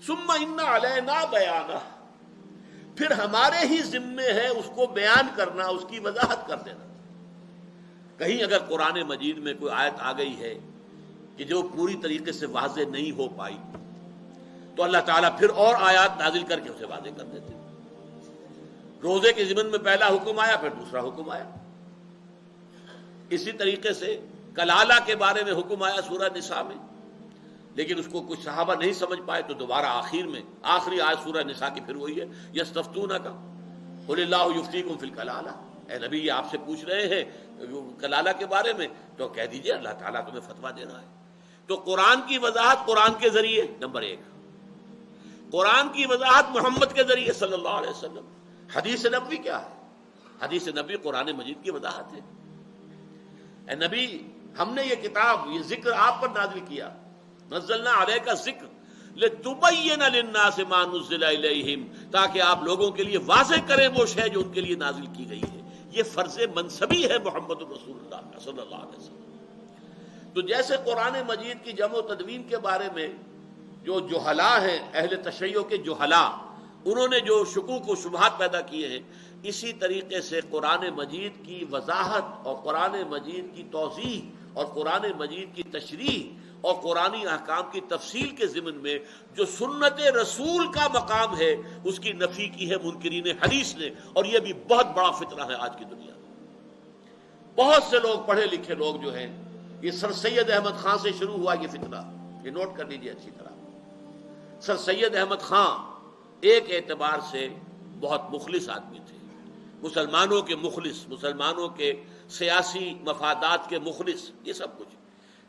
ثم ان علینا بیانہ، پھر ہمارے ہی ذمے ہے اس کو بیان کرنا، اس کی وضاحت کر دینا۔ کہیں اگر قرآن مجید میں کوئی آیت آ گئی ہے کہ جو پوری طریقے سے واضح نہیں ہو پائی تو اللہ تعالیٰ پھر اور آیات نازل کر کے اسے واضح کر دیتے۔ روزے کے ضمن میں پہلا حکم آیا، پھر دوسرا حکم آیا۔ اسی طریقے سے کلالہ کے بارے میں حکم آیا سورہ نساء میں، لیکن اس کو کچھ صحابہ نہیں سمجھ پائے تو دوبارہ آخر میں آخری آیت سورہ نساء کی پھر وہی ہے، یستفتونک قل اللہ یفتیکم فی الکلالہ، اے نبی یہ آپ سے پوچھ رہے ہیں کلالہ کے بارے میں، تو کہہ دیجئے اللہ تعالیٰ تمہیں فتویٰ دے رہا ہے۔ تو قرآن کی وضاحت قرآن کے ذریعے نمبر ایک، قرآن کی وضاحت محمد کے ذریعے صلی اللہ علیہ وسلم۔ حدیث نبوی کیا ہے؟ حدیث نبوی قرآن مجید کی وضاحت ہے۔ اے نبی ہم نے یہ کتاب، یہ ذکر آپ پر نازل کیا، نزلنا علیک الذکر لتبین للناس ما نزل الیہم، تاکہ آپ لوگوں کے لیے واضح کریں وہ شے جو ان کے لیے نازل کی گئی ہے۔ یہ فرض منصبی ہے محمد رسول اللہ صلی اللہ علیہ وسلم۔ تو جیسے قرآن مجید کی جمع و تدوین کے بارے میں جو جہلاء ہیں، اہل تشیع کے جہلاء، انہوں نے جو شکوک و شبہات پیدا کیے ہیں، اسی طریقے سے قرآن مجید کی وضاحت اور قرآن مجید کی توضیح اور قرآن مجید کی تشریح اور قرآنی احکام کی تفصیل کے ضمن میں جو سنت رسول کا مقام ہے اس کی نفی کی ہے منکرین حدیث نے، اور یہ بھی بہت بڑا فتنہ ہے آج کی دنیا میں۔ بہت سے لوگ پڑھے لکھے لوگ جو ہیں، یہ سر سید احمد خان سے شروع ہوا یہ فتنہ، یہ نوٹ کر لیجیے اچھی طرح۔ سر سید احمد خان ایک اعتبار سے بہت مخلص آدمی تھے، مسلمانوں کے مخلص، مسلمانوں کے سیاسی مفادات کے مخلص، یہ سب کچھ،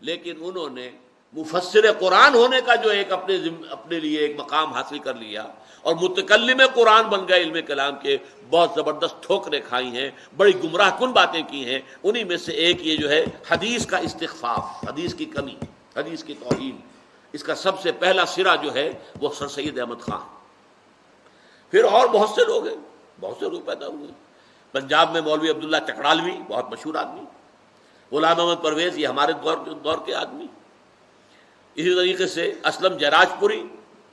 لیکن انہوں نے مفسر قرآن ہونے کا جو ایک اپنے لیے ایک مقام حاصل کر لیا اور متکلم قرآن بن گئے، علم کلام کے بہت زبردست ٹھوکریں کھائی ہیں، بڑی گمراہ کن باتیں کی ہیں۔ انہی میں سے ایک یہ جو ہے حدیث کا استخفاف، حدیث کی کمی، حدیث کی توہین، اس کا سب سے پہلا سرا جو ہے وہ سر سید احمد خان۔ پھر اور بہت سے لوگ ہیں، بہت سے لوگ پیدا ہوئے۔ پنجاب میں مولوی عبداللہ چکڑالوی بہت مشہور آدمی، غلام محمد پرویز یہ ہمارے دور کے آدمی، اسی طریقے سے اسلم جراج پوری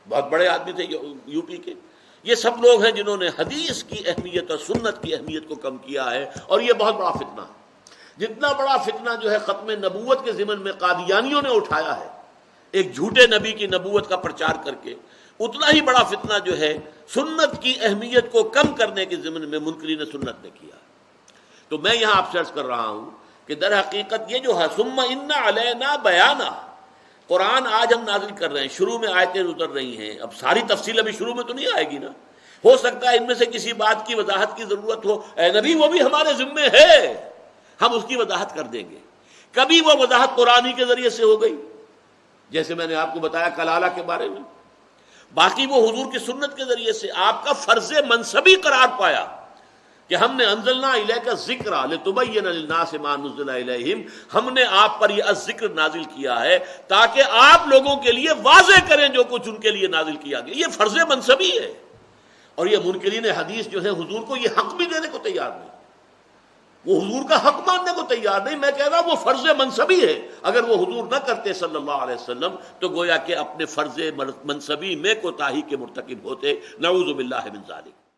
بہت بڑے آدمی تھے یو پی کے۔ یہ سب لوگ ہیں جنہوں نے حدیث کی اہمیت اور سنت کی اہمیت کو کم کیا ہے، اور یہ بہت بڑا فتنہ ہے۔ جتنا بڑا فتنہ جو ہے ختم نبوت کے ضمن میں قادیانیوں نے اٹھایا ہے ایک جھوٹے نبی کی نبوت کا پرچار کر کے، اتنا ہی بڑا فتنہ جو ہے سنت کی اہمیت کو کم کرنے کے ضمن میں منکرین سنت نے کیا۔ تو میں یہاں آپ سے عرض کر رہا ہوں کہ در حقیقت یہ جو ہے ثم ان علینا بیانہ، قرآن آج ہم نازل کر رہے ہیں، شروع میں آیتیں اتر رہی ہیں، اب ساری تفصیل ابھی شروع میں تو نہیں آئے گی نا، ہو سکتا ہے ان میں سے کسی بات کی وضاحت کی ضرورت ہو، اے نبی وہ بھی ہمارے ذمے ہے، ہم اس کی وضاحت کر دیں گے۔ کبھی وہ وضاحت قرآنی کے ذریعے سے ہو گئی، جیسے میں نے آپ کو بتایا کلالہ کے بارے میں، باقی وہ حضور کی سنت کے ذریعے سے آپ کا فرض منصبی قرار پایا کہ ہم نے انزلنا الیک الذکر لتبین للناس ما نزل الیہم، ہم نے آپ پر یہ الذکر نازل کیا ہے تاکہ آپ لوگوں کے لیے واضح کریں جو کچھ ان کے لیے نازل کیا گیا۔ یہ فرض منصبی ہے، اور یہ منکرین حدیث جو ہے حضور کو یہ حق بھی دینے کو تیار نہیں، وہ حضور کا حق ماننے کو تیار نہیں۔ میں کہہ رہا ہوں وہ فرض منصبی ہے، اگر وہ حضور نہ کرتے صلی اللہ علیہ وسلم تو گویا کہ اپنے فرض منصبی میں کوتاہی کے مرتکب ہوتے، نعوذ باللہ من ذالک۔